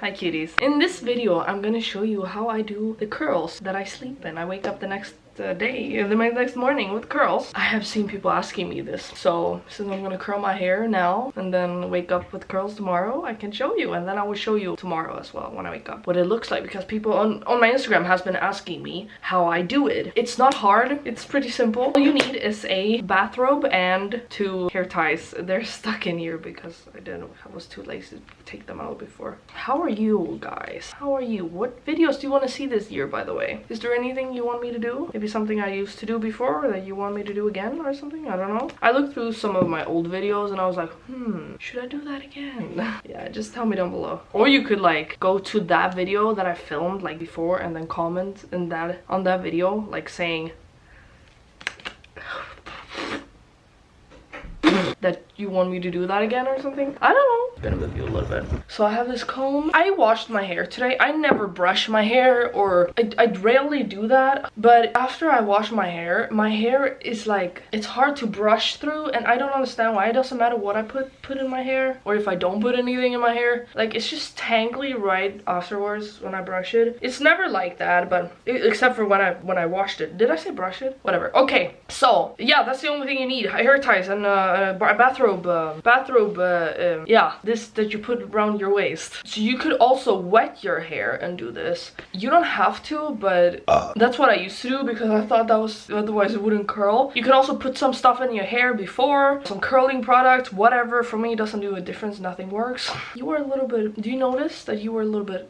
Hi cuties. In this video, I'm gonna show you how I do the curls that I sleep in. I wake up the next day, the next morning with curls. I have seen people asking me this. So since I'm gonna curl my hair now and then wake up with curls tomorrow, I can show you. And then I will show you tomorrow as well when I wake up what it looks like, because people on my Instagram has been asking me how I do it. It's not hard. It's pretty simple. All you need is a bathrobe and 2 hair ties. They're stuck in here because I was too lazy to take them out before. How are you guys? How are you? What videos do you want to see this year, by the way? Is there anything you want me to do? Maybe something I used to do before that you want me to do again or something? I don't know. I looked through some of my old videos and I was like, should I do that again? Yeah, just tell me down below. Or you could like go to that video that I filmed like before and then comment on that video like saying that you want me to do that again or something. I don't know. I'm gonna move you a little bit. So I have this comb. I washed my hair today. I never brush my hair, or I rarely do that, but after I wash my hair is like, it's hard to brush through, and I don't understand why. It doesn't matter what I put in my hair or if I don't put anything in my hair, like it's just tangly right afterwards when I brush it. It's never like that, but except for when I washed it. Did I say brush it? Whatever. Okay, so yeah, that's the only thing you need. Hair ties and a bathrobe, yeah, this that you put around your waist. So you could also wet your hair and do this. You don't have to, but that's what I used to do because I thought that was, otherwise it wouldn't curl. You could also put some stuff in your hair before, some curling product, whatever. For me, it doesn't do a difference. Nothing works. You were a little bit, do you notice that you were a little bit?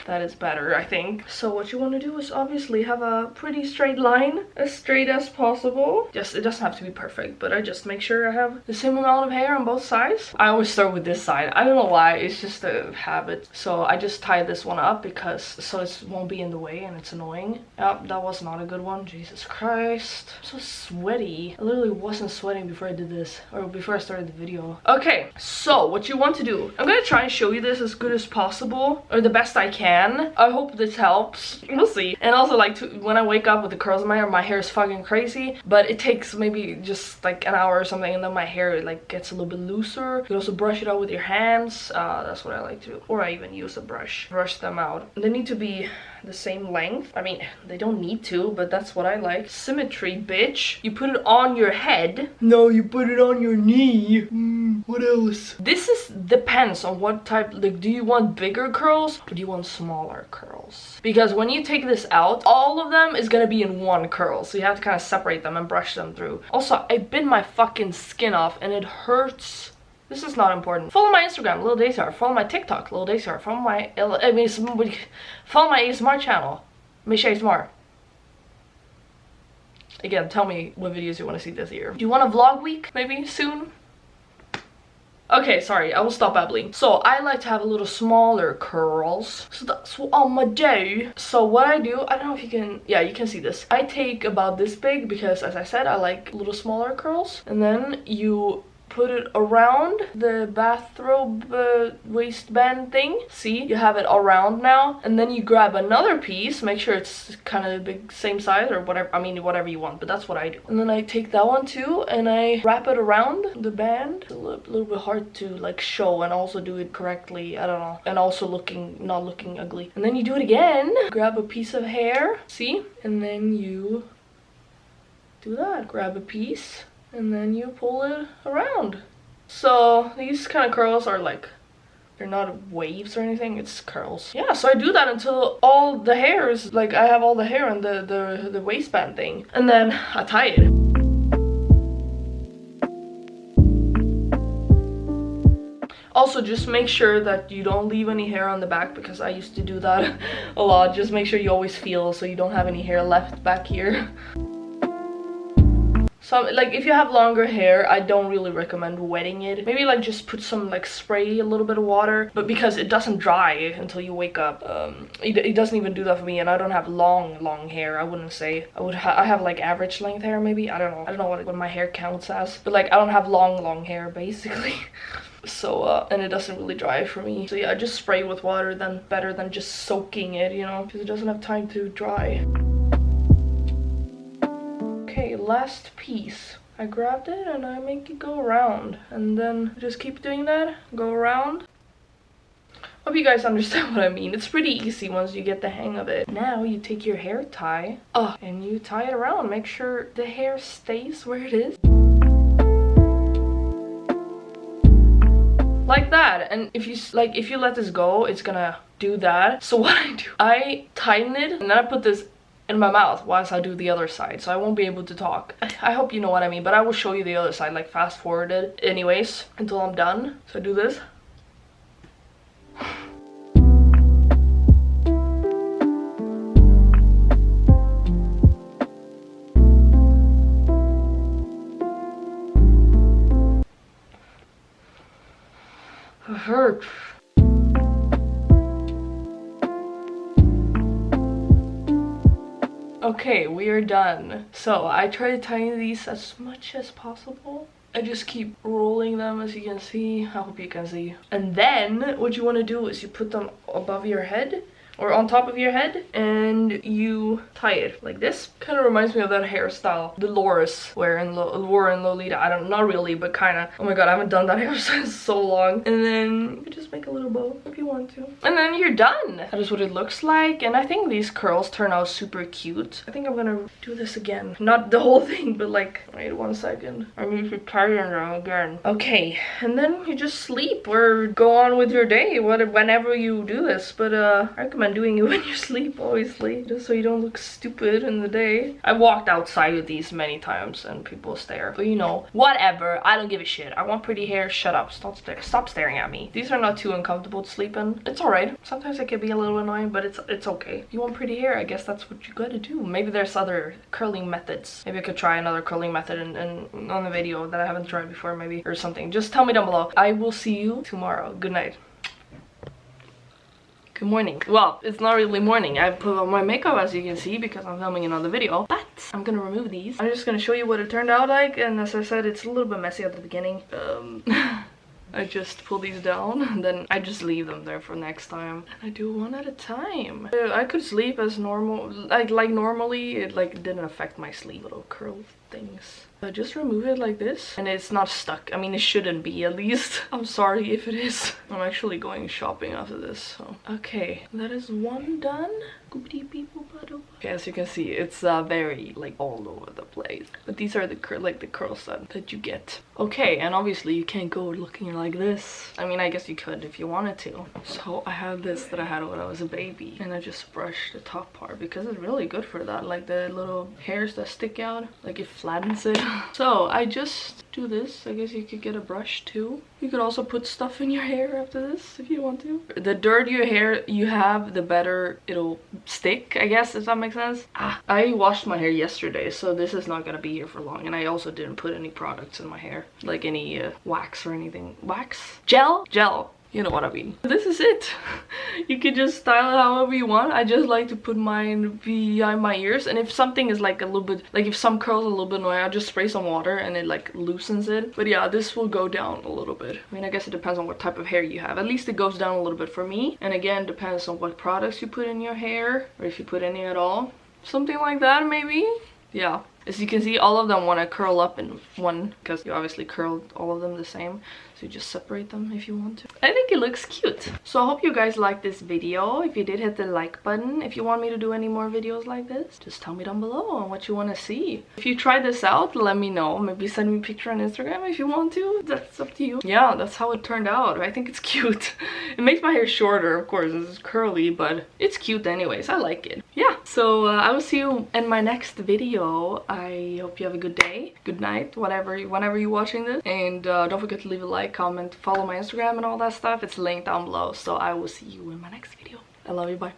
That is better, I think. So what you want to do is obviously have a pretty straight line, as straight as possible. Just, it doesn't have to be perfect, but I just make sure I have the same amount of hair on both sides. I always start with this side. I don't know why, it's just a habit. So I just tie this one up because so it won't be in the way and it's annoying. Yep, that was not a good one. Jesus Christ. I'm so sweaty. I literally wasn't sweating before I did this, or before I started the video. Okay, so what you want to do, I'm gonna try and show you this as good as possible, or the best I can. I hope this helps. We'll see. And also, like, when I wake up with the curls in my hair is fucking crazy, but it takes maybe just like an hour or something, and then my hair like gets a little bit looser. You can also brush it out with your hands. That's what I like to do. Or I even use a brush them out. They need to be the same length. I mean, they don't need to, but that's what I like. Symmetry, bitch. You put it on your head. No, you put it on your knee. What else? This depends on what type. Like, do you want bigger curls or do you want smaller curls? Because when you take this out, all of them is gonna be in one curl, so you have to kind of separate them and brush them through. Also, I bit my fucking skin off and it hurts. This is not important. Follow my Instagram, Lil Daystar. Follow my TikTok, Lil Daystar. Follow my follow my ASMR channel, mish ASMR. Again, tell me what videos you want to see this year. Do you want a vlog week maybe soon? Okay, sorry, I will stop babbling. So I like to have a little smaller curls. So that's what I'm gonna do. So what I do, I don't know if you can, yeah, you can see this. I take about this big because, as I said, I like little smaller curls. And then you put it around the bathrobe waistband thing. See, you have it around now, and then you grab another piece, make sure it's kind of big, same size or whatever, I mean whatever you want, but that's what I do. And then I take that one too and I wrap it around the band. It's a little bit hard to like show and also do it correctly, I don't know, and also not looking ugly. And then you do it again, grab a piece of hair, see, and then you do that, grab a piece and then you pull it around. So these kind of curls are like, they're not waves or anything, it's curls. Yeah, so I do that until all the hair is like, I have all the hair on the waistband thing, and then I tie it. Also, just make sure that you don't leave any hair on the back, because I used to do that a lot. Just make sure you always feel so you don't have any hair left back here. So, like, if you have longer hair, I don't really recommend wetting it. Maybe, like, just put some, like, spray a little bit of water. But because it doesn't dry until you wake up, it doesn't even do that for me. And I don't have long hair, I wouldn't say. I have, like, average length hair, maybe. I don't know what my hair counts as. But, like, I don't have long hair, basically. So, and it doesn't really dry for me. So, yeah, just spray with water, then better than just soaking it, you know? Because it doesn't have time to dry. Okay, last piece. I grabbed it and I make it go around, and then just keep doing that, go around. Hope you guys understand what I mean. It's pretty easy once you get the hang of it. Now you take your hair tie and you tie it around. Make sure the hair stays where it is. Like that. And if you let this go, it's gonna do that. So what I do, I tighten it and then I put this in my mouth whilst I do the other side, so I won't be able to talk. I hope you know what I mean, but I will show you the other side, like fast forwarded anyways until I'm done. So I do this. It hurts. Okay, we are done. So I try to tighten these as much as possible. I just keep rolling them, as you can see. I hope you can see. And then what you want to do is you put them above your head or on top of your head and you tie it like this. Kind of reminds me of that hairstyle Dolores wear in Laura and Lolita. I don't, not really, but kind of. Oh my god, I haven't done that hairstyle in so long. And then you can just make a little bow if you want to. And then you're done. That is what it looks like. And I think these curls turn out super cute. I think I'm gonna do this again. Not the whole thing, but like, wait 1 second. I need to tie them again. Okay, and then you just sleep or go on with your day, whenever you do this. But I recommend doing it when you sleep, obviously, just so you don't look stupid in the day. I walked outside with these many times and people stare, but you know, whatever, I don't give a shit. I want pretty hair. Shut up. Stop staring at me. These are not too uncomfortable to sleep in. It's all right. Sometimes it can be a little annoying, but it's okay. If you want pretty hair, I guess that's what you gotta do. Maybe there's other curling methods. Maybe I could try another curling method and on the video that I haven't tried before, maybe, or something. Just tell me down below. I will see you tomorrow. Good night. Good morning. Well, it's not really morning. I put on my makeup, as you can see, because I'm filming another video. But I'm gonna remove these. I'm just gonna show you what it turned out like. And as I said, it's a little bit messy at the beginning. I just pull these down and then I just leave them there for next time. And I do one at a time. I could sleep as normal, like normally. It like didn't affect my sleep. Little curl things. I just remove it like this and it's not stuck. I mean, it shouldn't be, at least. I'm sorry if it is. I'm actually going shopping after this, so. Okay, that is one done. Okay, as you can see, it's very like all over the place. But these are the curl set that you get. Okay, and obviously you can't go looking like this. I mean, I guess you could if you wanted to. So I have this that I had when I was a baby, and I just brush the top part because it's really good for that. Like the little hairs that stick out, like it flattens it. So I just do this. I guess you could get a brush too. You could also put stuff in your hair after this if you want to. The dirtier hair you have, the better it'll stick, I guess, if that makes sense. I washed my hair yesterday, so this is not gonna be here for long. And I also didn't put any products in my hair, like any wax or anything. Wax? Gel? You know what I mean. This is it. You can just style it however you want. I just like to put mine behind my ears, and if something is like a little bit, like if some curls a little bit annoying, I just spray some water and it like loosens it. But yeah, this will go down a little bit. I mean, I guess it depends on what type of hair you have. At least it goes down a little bit for me. And again, depends on what products you put in your hair, or if you put any at all. Something like that, maybe. Yeah. As you can see, all of them want to curl up in one, because you obviously curled all of them the same. So you just separate them if you want to. I think it looks cute. So I hope you guys liked this video. If you did, hit the like button. If you want me to do any more videos like this, just tell me down below on what you want to see. If you try this out, let me know. Maybe send me a picture on Instagram if you want to. That's up to you. Yeah, that's how it turned out. I think it's cute. It makes my hair shorter, of course. It's curly, but it's cute anyways. I like it. Yeah, so I will see you in my next video. I hope you have a good day, good night, whenever you're watching this. And don't forget to leave a like, comment, follow my Instagram and all that stuff. It's linked down below. So I will see you in my next video. I love you. Bye.